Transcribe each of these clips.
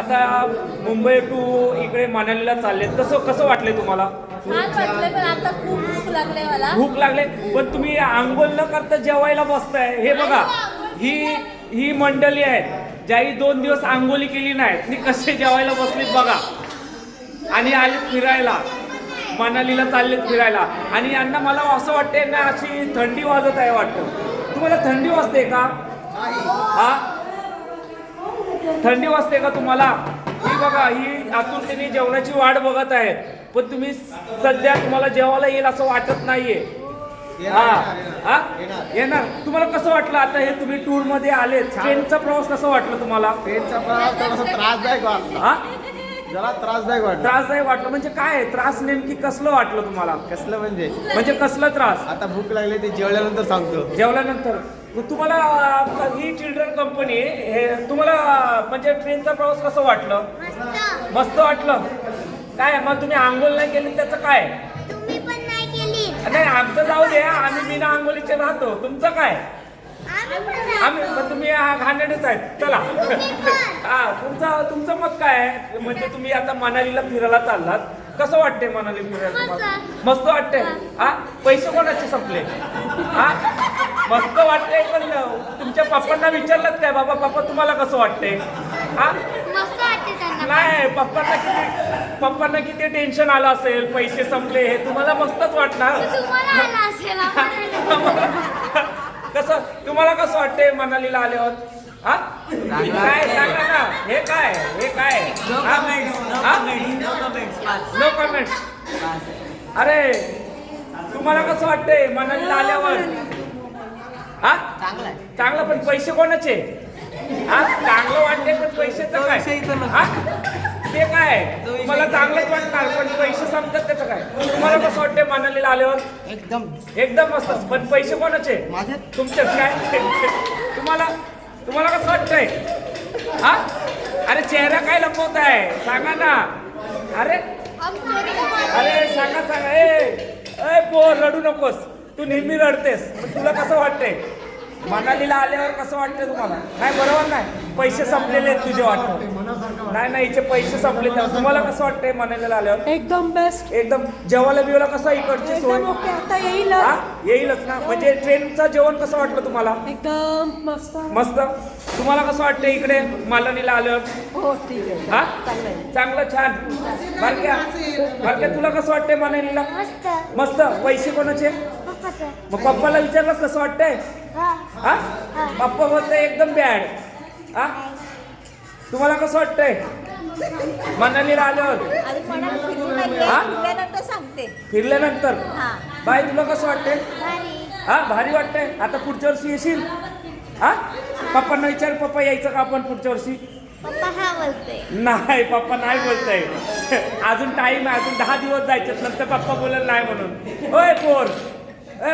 आता मुंबई टू इकडे मनालीला चालले, कसं वाटले तुम्हाला? छान वाटले, पण आता खूप भूक लागले मला. भूक लागले, पण तुम्ही आंघोळ न करता जेवायला बसताय. हे बघा, ही मंडळी आहेत ज्याही 2 दिवस आंघोळी केली नाही, ती कसे जेवायला बसलीत बघा. आणि आले फिरायला, मनालीला चाललेत फिरायला. आणि यांना मला असं वाटते ना, अशी थंडी वाजत आहे वाटतं. तुम्हाला थंडी वाजते का? हा, थंडी वाजते का तुम्हाला? ही बघा, ही आतुरतेने जेवणाची वाट बघत आहेत, पण तुम्ही सध्या तुम्हाला जेवायला येईल असं वाटत नाहीये. हा हा, येणार. तुम्हाला कसं वाटलं आता हे तुम्ही टूर मध्ये आले? ट्रेनचा प्रवास कसा वाटला तुम्हाला? ट्रेनचा प्रवास थोडासा त्रासदायक वाटला. हा, जरा त्रासदायक वाटला. त्रासदायक वाटलं म्हणजे काय? त्रास नेमकी कसलं वाटलं तुम्हाला? कसलं म्हणजे कसला त्रास? आता भूक लागली ते जेवल्यानंतर सांगतो. जेवल्यानंतर तुम्हाला ही चिल्ड्रन कंपनी हे तुम्हाला म्हणजे ट्रेनचा प्रवास कसं वाटलं? मस्त वाटलं. काय मग तुम्ही आंघोळ नाही केली त्याचं काय? तुम्ही पण नाही केली. नाही, आमचं जाऊ द्या, आम्ही बिना आंघोळीचे राहतो. तुमचं काय? आम्ही मग तुम्ही घाणेरडेच आहेत. चला हा, तुमचं मत काय आहे? म्हणजे तुम्ही आता मनालीला फिरायला चाललात, कसं वाटते मनाली फिरायला तुम्हाला? मस्त वाटते. हा, पैसे कोणाचे संपले? हा, मस्त वाटते. पण तुमच्या पप्पांना विचारलं काय, बाबा पप्पा तुम्हाला कसं वाटते? हा, मस्त वाटते त्यांना. नाही, पप्पांना किती टेन्शन आलं असेल, पैसे संपले, हे तुम्हाला मस्तच वाटणार. तुम्हाला आला असेल, आम्हाला कसं तुम्हाला कसं वाटते मनालीला आल्यावर? हा, काय सांगा ना. हे काय? No comments. अरे, तुम्हाला कसं वाटते मनालीला आल्यावर? हा, चांगलं. पण पैसे कोणाचे? हा, चांगलं वाटते पण पैशाचं काय? हा, ते काय तुम्हाला चांगलंच वाटणार, पण पैसे संपतात त्याचं काय? तुम्हाला कसं वाटते मनालीला आल्यावर? एकदम मस्त. पण पैसे कोणाचे? तुमचेच काय? तुम्हाला कसं वाटतंय? हा, अरे चेहरा काय लपवत आहे? सांगा ना. अरे सांगा. ए पोर, रडू नकोस. तू नेहमी रडतेस. पण तुला कसं वाटतंय मनालीला आल्यावर? कसं वाटतंय तुम्हाला? नाही, बरोबर नाही, पैसे संपलेले आहेत तुझे वाटतं. नाही, हिचे पैसे संपले. तुम्हाला कसं वाटतंय मनालीला आल्यावर? एकदम बेस्ट. एकदम. जेवायला बिवायला कसं इकडची सोय? एकदम ओके. आता येईल. हा, येईलच ना. म्हणजे ट्रेनचं जेवण कसं वाटलं तुम्हाला? एकदम मस्त. तुम्हाला कसं वाटतं इकडे मनालीला आल्यावर? हो, ठीक आहे. हा, चांगलं आहे. चांगलं, छान. बारक्या तुला कसं वाटतंय मनालीला? मस्त. पैसे कोणाचे? पप्पाचं. मग पप्पाला विचारलंस कसं वाटतंय? हा, पप्पा बोलते एकदम बॅड. हा, तुम्हाला कसं वाटतंय मनालीला आल्यावर? आणि कोणाला फिरून लागले, हा? फिरल्यानंतर सांगते. फिरल्यानंतर हा. बाय, तुला कसं वाटतंय? भारी. हा, भारी वाटतंय. आता पुढच्या वर्षी येशील? हा, पप्पांना विचार, पप्पा यायचं का आपण पुढच्या वर्षी? पप्पा हा बोलते. नाही, पप्पा नाही बोलताय. अजून टाइम आहे, अजून 10 दिवस जायचे, नंतर पप्पा बोलेल नाही म्हणून. होय पोर,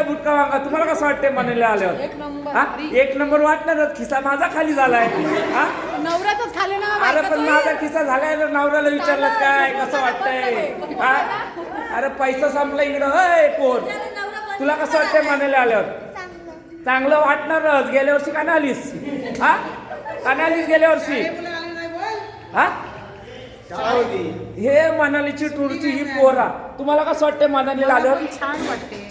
बुटका वांगा, तुम्हाला कसं वाटतंय मनालीला आल्यावर? एक नंबर. हा, 1 नंबर वाटणारच. खिसा माझा खाली झालाय. हा, नवऱ्यातच खाले ना. अरे पण माझा खिसा झालाय ना. नवऱ्याला विचारलं काय कसं वाटतंय? हा, अरे पैसा संपला इकडं. होय पोर, तुला कसं वाटतंय मनालीला आल्यावर? चांगलं वाटणारच. गेल्या वर्षी का नाही आलीस? हा, का नाही आलीस गेल्या वर्षी? हा, हे मनालीची टूरची ही पोरा. तुम्हाला कसं वाटतंय मनालीला आल्यावर?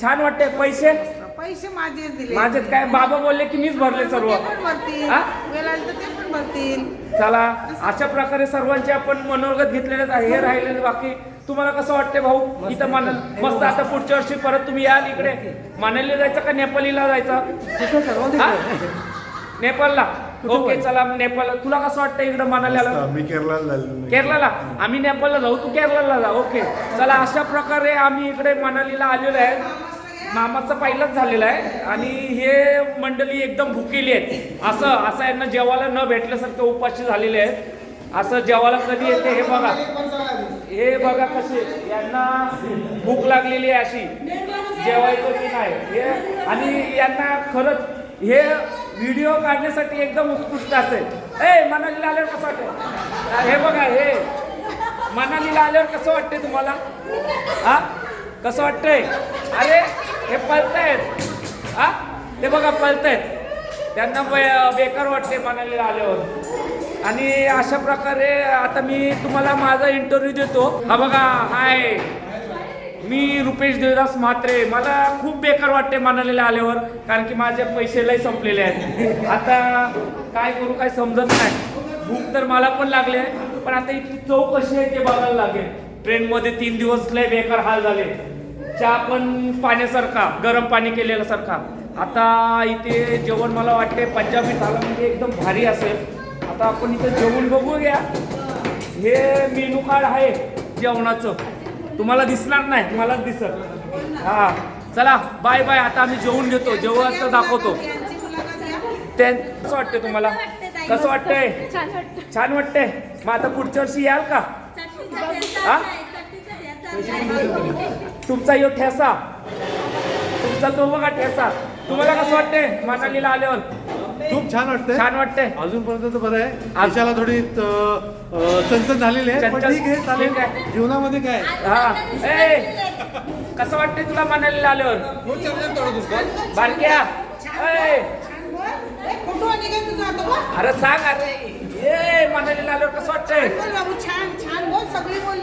छान वाटते. पैसे माझेच दिले. माझेच काय? बाबा बोलले की मीच भरले सर्व. हा? ते पण भरतील. चला, अशा प्रकारे सर्वांचे आपण मनोगत घेतलेले आहे. हे राहिलेले बाकी. तुम्हाला कसं वाटतंय भाऊ इथं मनाली? मस्त. आता पुढच्या वर्षी परत तुम्ही याल इकडे. मनालीला जायचं का नेपाळला जायचं? हा? नेपाळला. ओके, चला नेपाळ. तुला कसं वाटतं इकडं मनालीला? मी केरळला. आम्ही नेपाळला जाऊ, तू केरळला जा. ओके, चला. अशा प्रकारे आम्ही इकडे मनालीला आलेलो आहे. मामाचा पहिलाच झालेला आहे. आणि हे मंडळी एकदम भुकेली आहेत. असं यांना जेवायला न भेटल्यासारखं उपाशी झालेले आहेत. असं जेवायला कधी येते हे बघा कसे यांना भूक लागलेली आहे अशी. जेवायचं की नाही हे. आणि यांना खरंच हे व्हिडिओ काढण्यासाठी एकदम उत्कृष्ट असेल. मनालीला आल्यावर कसं वाटतं? हे बघा, हे मनालीला आल्यावर कसं वाटतंय तुम्हाला? हा, कसं वाटतंय? अरे, हे पळतायत. हा, ते बघा पळतायत. त्यांना बेकार वाटते मनालीला आल्यावर. आणि अशा प्रकारे आता मी तुम्हाला माझा इंटरव्ह्यू देतो. हा बघा, हाय, मी रुपेश देवदास म्हात्रे. मला खूप बेकार वाटते मनालीला आल्यावर, कारण की माझे पैसे लय संपलेले आहेत. आता काय करू काय समजत नाही. भूक तर मला पण लागली आहे, पण आता इथली चव कशी आहे ते बघायला लागेल. ट्रेनमध्ये 3 दिवस लय बेकार हाल झाले. चहा पण पाण्यासारखा, गरम पाणी केलेला सारखा. आता इथे जेवण मला वाटते पंजाबी थाला म्हणजे एकदम भारी असेल. आता आपण इथे जेवण बघूया. हे मेनू कार्ड आहे जेवणाचं, तुम्हाला दिसणार नाही, मलाच दिसत. हा, चला बाय बाय. आता आम्ही जेवून घेतो, जेवणाचं दाखवतो. यांची मुलाखत घ्या. ते कसं वाटतंय तुम्हाला? कसं वाटतंय? छान वाटतंय. मग आता पुढच्या वर्षी याल का? हा? तुमचा यो ठेसा, तुमचा तो बघा ठेसा. तुम्हाला कसं वाटतंय मनालीला आल्यावर? खूप छान वाटतंय. छान वाटतंय. अजूनपर्यंत तर बरं आहे. आयुष्याला थोडी चणचण झालेली आहे, पण ठीक आहे, चालेल. ठीक आहे. जीवनामध्ये काय हा, ए, कसं वाटतंय तुला मनालीला आल्यावर? बारक्या, ए, छान बोल. ए, फोटो आणि काय तुझा आता बघ. अरे सांग, अरे ए मनालीला आल्यावर कसं वाटतंय? बोल बाबू, छान छान बोल. सगळी बोल